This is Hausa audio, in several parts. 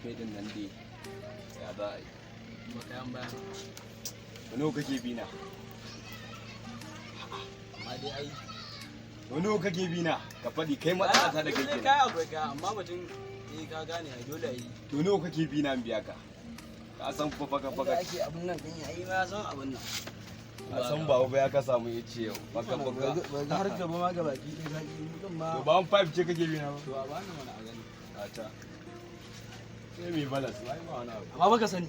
kai din nan dai ya za a yi makayan baya wani kake bi na amma dai ai wani kake bi na ka faɗi kai matsala ta da kai kenan kai akwai ka amma mutum ka gane ai dole ai to nawa kake bi na biya ka ka san fa faka ake abun nan din yayi ma san abun nan a san ba ya ka samu ya ce yau baka har gaba ma gaba ki dai zaki mutum ma to ba 5 ce kake bi na ba to a bani mana a gani ta sai mai balas ai ba wani abu amma baka sani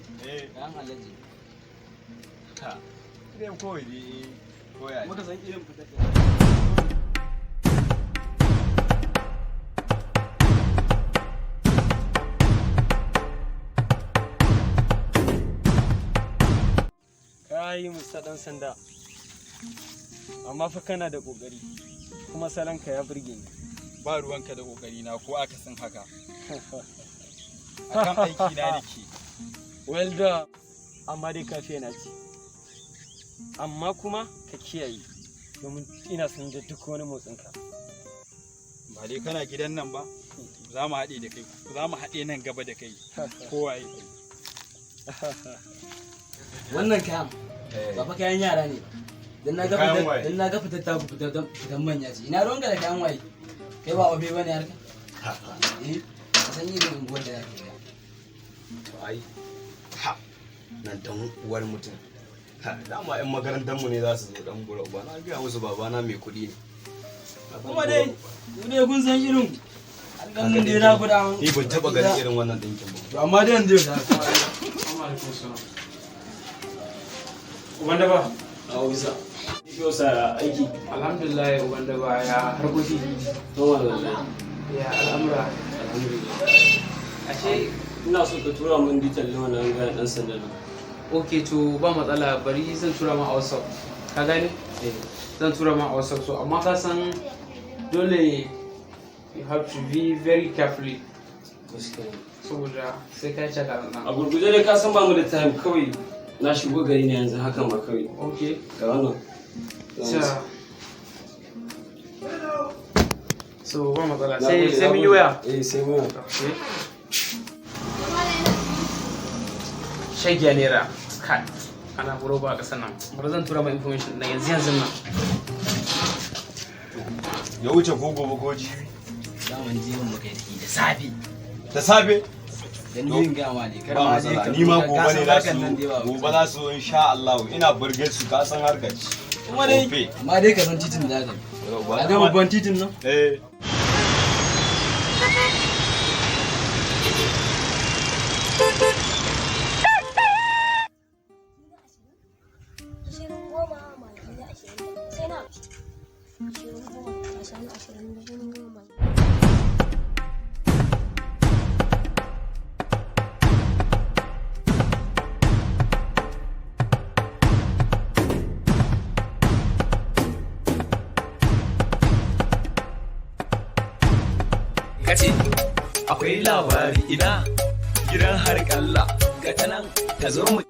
dan alaji ha dai kawai dai koya muka san irin fitar kai musa dan sanda amma fa kana da kokari kuma salanka ya burge ni ba ruwanka da kokari na ko aka san haka akan aiki na nake well done amma dai kafe na ci amma kuma ka kiyaye domin ina son da duk wani motsinka ba dai kana gidan nan ba za mu haɗe da kai za mu haɗe nan gaba da kai kowa yi wannan kayan ba fa kayan yara ne dan na ga fitar ta fitan manya ce ina ruwanka da kayan waye kai ba obe bane harka ka san irin unguwar da yake ga ai ha nan dan uwar mutum dama yan makarantar mu ne za su zo dan gura ba na biya musu babana mai kuɗi ne kuma dai ku ne kun san irin dan mun dai na guda ni ban taba ganin irin wannan dinkin ba to amma dai yanzu da wanda ba a bisa yau sa aiki alhamdulillah wanda ba ya harkoki to wallahi ya al'amura alhamdulillah ashe ina so ka tura min detail na wannan ga dan sanda ok to ba matsala bari zan tura ma a whatsapp ka gani zan tura ma a whatsapp so amma ka san dole you have to be very carefully saboda sai ka caka nan a gurguje dai ka san ba mu da time kawai na shigo gari ne yanzu hakan ba kawai ok ga wannan so ba matsala sai mun yi waya sai mun yi shagiya naira kai ana buro ba a ƙasar nan bari zan tura ma information na yanzu nan ya wuce ko gobe ko jibi zaman jiwon muka yi da safi da safe dan yin gama ne kar ba ma matsala ni ma gobe ne za su insha Allah ina burge su ka san harkar ci kuma dai amma dai ka san titin da zaka a ga babban titin nan kace akwai labari ina gidan har kalla ga tanan ta zo mu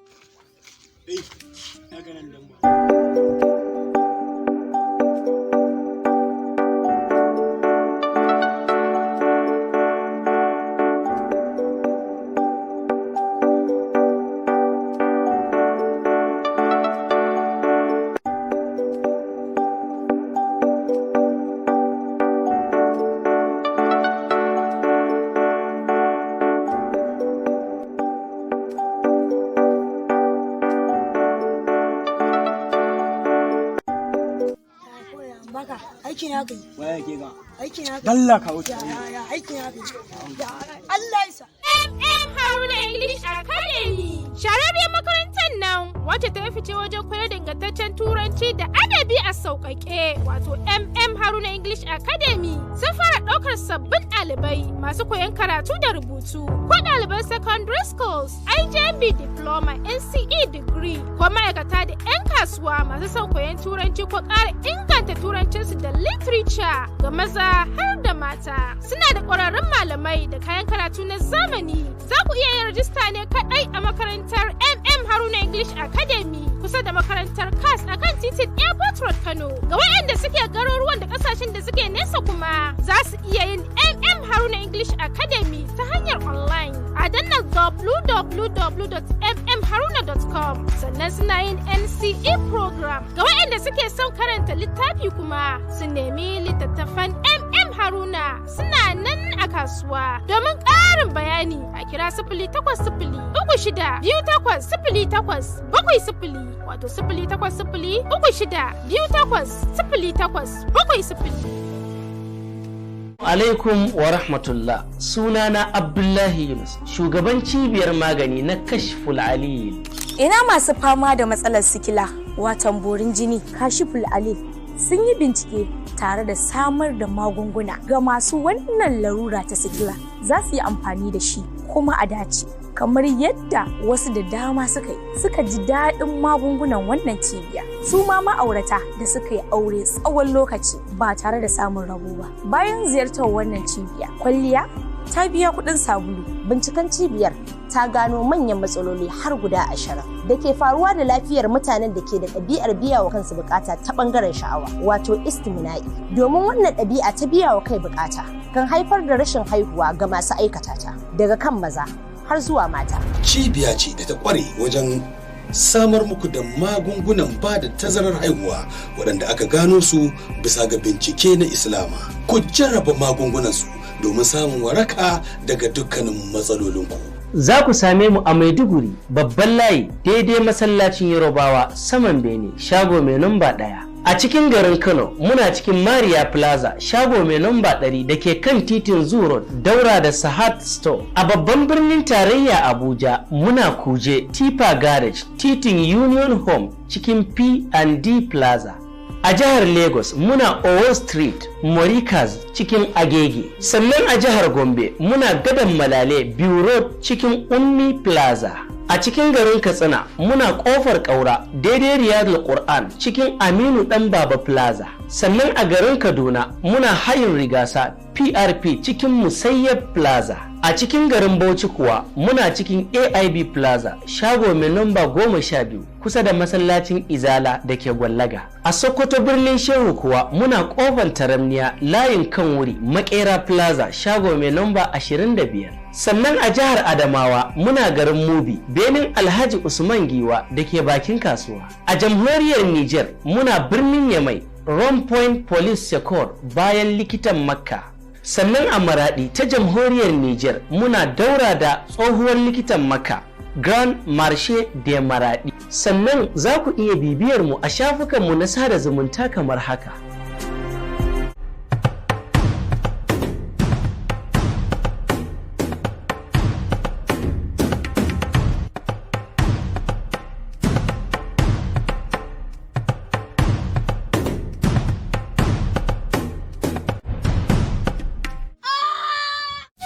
aikin ya kai waya ke ga aikin ya kai dalla ka wuce ya aikin ya kai Allah ya sa Haruna English Academy shararriyar makarantar nan wacce ta fice wajen koyar da ingantaccen turanci da adabi a sauƙaƙe wato Haruna English Academy sun fara ɗaukar sabbin ɗalibai masu koyon karatu da rubutu ko ɗaliban secondary schools IJB diploma NCE degree ko ma'aikata da 'yan kasuwa masu son koyon turanci ko ƙara inganta turancinsu da literature ga maza har da mata suna da ƙwararrun malamai da kayan karatu na zamani za ku iya yin rajista ne kaɗai a makarantar Haruna English Academy kusa da makarantar CAS a kan titin Airport Road Kano. Ga waɗanda suke garuruwan da ƙasashen da suke nesa kuma za su iya yin Haruna English Academy ta hanyar online a danna www.mmharuna.com. Sannan suna yin NCE program. Ga waɗanda suke son karanta littafi kuma su nemi littattafan MM Haruna suna nan a kasuwa. Domin ƙarin bayani a kira 0800-3628-08-70 wato 0800-3628-08-70. Alaikum wa rahmatullah, sunana Abdullahi Yunus, shugaban cibiyar magani na Kashful Alil. Ina masu fama da matsalar sikila watan borin jini Kashful Alil sun yi bincike tare da samar da magunguna ga masu wannan larura ta sikila, za su yi amfani da shi kuma a dace. Kamar yadda wasu da dama suka ji daɗin magungunan wannan cibiya, su ma ma'aurata da suka yi aure tsawon lokaci ba tare da samun rabo ba. Bayan ziyartar wannan cibiya, kwalliya ta biya kuɗin sabulu. Binciken cibiyar ta gano manyan matsaloli har guda 20 da ke faruwa da lafiyar mutanen da ke da ɗabi'ar biya wa kansu bukata ta ɓangaren sha'awa, wato istimina'i. Domin wannan ɗabi'a ta biya wa kai bukata kan haifar da rashin haihuwa ga masu aikata ta, daga kan maza har zuwa mata. Cibiya ce da ta kware wajen samar muku da magungunan ba da tazarar haihuwa waɗanda aka gano su bisa ga bincike na Islama. Ku jarraba magungunan su domin samun waraka daga dukkanin matsalolinku. Za ku same mu a Maiduguri, babban layi daidai masallacin Yarobawa saman Bene, shago mai namba 1. A cikin garin Kano muna cikin Maria Plaza, shago mai namba 100 da ke kan titin Zoo Road daura da Sahat Store. A babban birnin tarayya Abuja muna Kuje, Tipa Garage, titin Union Home cikin P&D Plaza. A jihar Lagos muna Owo Street, Morikas cikin Agege. Sannan a jihar Gombe muna Gadan Malale, Biu Road cikin Ummi Plaza. A cikin garin Katsina muna Kofar Kaura daidai Riyadul Qur'an cikin Aminu Dan Baba Plaza. Sannan a garin Kaduna muna Hayin Rigasa PRP cikin Musayyab Plaza. A cikin garin Bauchi kuwa muna cikin AIB Plaza, shago mai namba 12 kusa da masallacin Izala da ke Gwallaga. A Sokoto birnin Shehu kuwa muna Kofar Taramniya layin kan wuri Makera Plaza, shago mai namba 25. Sannan a jihar Adamawa muna garin Mubi, benin Alhaji Usman Giwa da ke bakin kasuwa. A jamhuriyar Niger muna birnin Yamai, Rome Point Police Secor bayan likitan Makka. Sannan a Maradi ta jamhuriyar Niger muna daura da tsohuwar likitan Makka, Grand Marché de Maradi. Sannan za ku iya bibiyar mu a shafukanmu na sada zumunta kamar haka.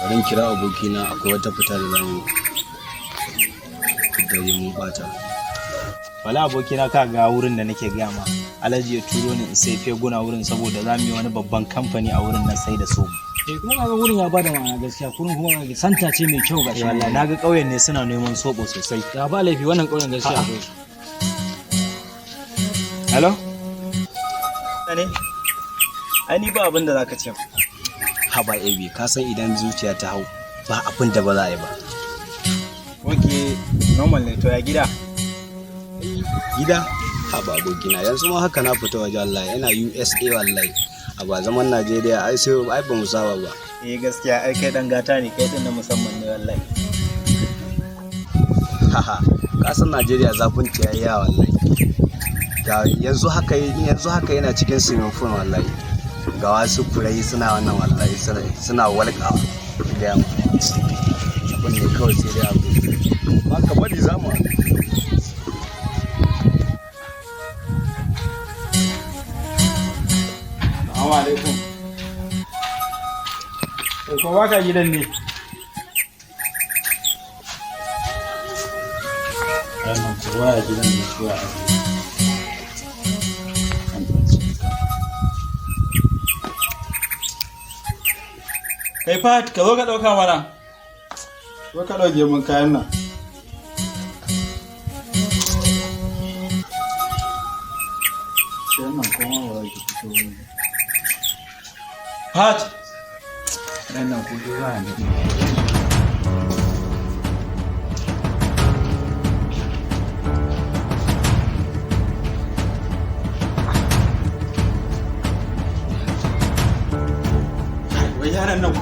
Bari kira abokina, akwai wata fita da zamu da mu bata. Wala abokina ka ga wurin da nake gaya ma, Alhaji ya turo ni in sai feguna wurin saboda za mu yi wani babban kamfani a wurin nan sai da so. Kuma kaga wurin ya bada ma'ana gaskiya, kurin kuma santa ce mai kyau gashi. Wallahi naga ƙauyen ne suna neman soɓo sosai. Ya ba laifi wannan ƙauyen gaskiya akwai. Hello? Ne? Ai ni ba abin da zaka ce. Haba Ebi, ka san idan zuciya ta hau ba abin da ba za a yi ba. Okay, normal ne to ya gida. Gida? Haba abokina, yanzu ma haka na fita waje wallahi, yana USA wallahi. A ba zaman Najeriya ai sai ai ba mu saba ba. Gaskiya ai kai dan gata ne, kai din na musamman ne wallahi. Haha, ka san Najeriya zafin ta yayi yawa wallahi. Ga yanzu haka yana cikin swimming pool wallahi. Ga wasu furai suna wannan wallahi suna walƙawa da yamma. Abin ne kawai sai dai abu. Ba ka bari za mu. Assalamu alaikum. Ko baka gidan ne? Ana kowa a gidan ne kowa a Kai Fat, ka zo ka ɗauka mana. Zo ka ɗauke mun kayan nan. Sai nan kuma ba za ki fito wani. Fat! Nan ku za a ne.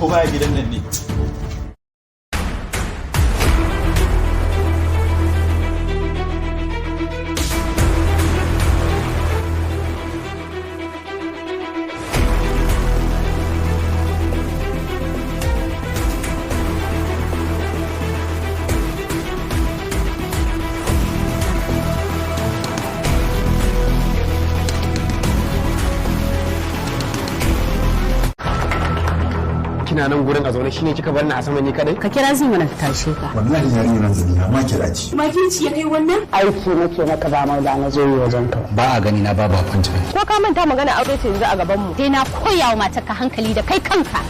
ko ba gidan nan ne. Kina nan gurin a zaune shine kika bar ni a sama ni kadai? Ka kira zai mana tashe ka. Wallahi yarinyar nan zalina ma kira ci. Makinci ya kai wannan? Aiki nake maka ba mai da na zo yi wajen ka. Ba a gani na babu appointment. Ko ka manta magana aure ce yanzu a gaban mu. Sai na koya wa matarka hankali da kai kanka.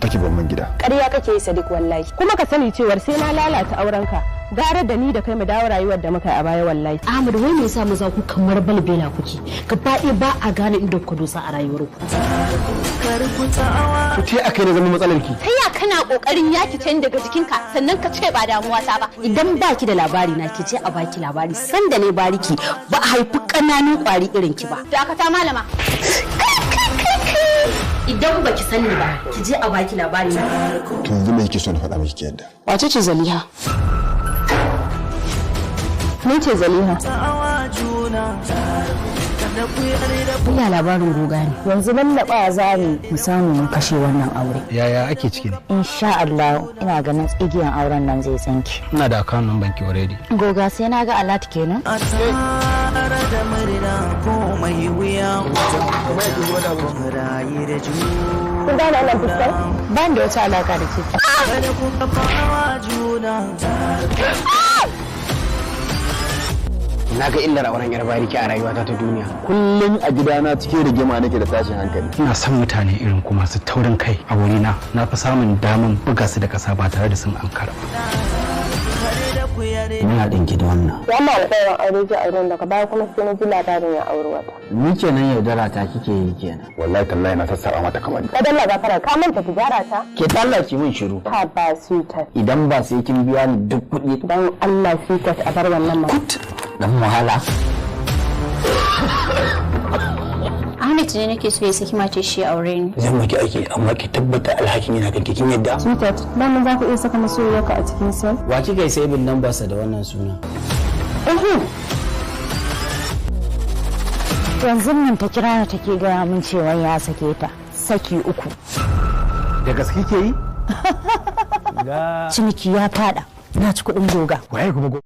Take ban gida. Ƙarya kake yi Sadiq wallahi. Kuma ka sani cewar sai na lalata aurenka. Gara da ni da kai mu dawo rayuwar da muka yi a baya wallahi. Ahmad wai me yasa maza ku kamar balbela kuke? Gaba ɗaya ba a gane inda ku dosa a rayuwar ku. Ku ce akai da zama matsalar ki. Ta ya kana kokarin yaki can daga jikinka sannan ka ce ba damuwa ta ba. Idan baki da labari na ki je a baki labari sanda ne bariki ba a haifi ƙananun ƙwari irin ki ba. Dakata malama. Idan baki sani ba ki je a baki labari na. To yanzu me kike so na faɗa miki yadda? Wace ce Zaliha? Ni ce Zaliha. Ina labarin goga ne. Yanzu lallaɓa za mu samu mu kashe wannan aure. Yaya ake ciki ne? Insha Allah ina ganin tsigiyan auren nan zai tsanki. Ina da account number ki already. Goga sai na ga alat kenan. Kun gane wannan fuskar? Ban da wata alaka da ke. Na ga illar auren yar bariki a rayuwata ta duniya. Kullum a gidana cikin rigima nake da tashin hankali. Ina son mutane irin ku masu taurin kai a wurina. Na fi samun daman buga su da kasa ba tare da sun ankara ba. Muna ɗinki da wannan. Wannan alƙawarin aure ke auren daga baya kuma sai na ji labarin ya auri wata. Ni kenan yaudara ta kike yi kenan. Wallahi tallahi na sassara mata kamar. Ka dalla gafara ka manta tijara ta. Ke tallace min shiru. Ka ba sweetheart. Idan ba sai kin biya ni duk kuɗi. Dan Allah sweetheart a bar wannan ma. Dan wahala. Ahmed ne nake so ya saki mace shi aure ni. Zan maki aiki amma ki tabbata alhakin yana kan kin yadda. Sweetheart, dan za ka iya saka masoyiyarka a cikin sel. Wa kika yi saving number sa da wannan suna? Yanzu nan ta kira ni take gaya min cewa ya sake ta. Saki 3. Da gaske ke yi? Ciniki ya fada. Na ci kuɗin goga. Waye kuma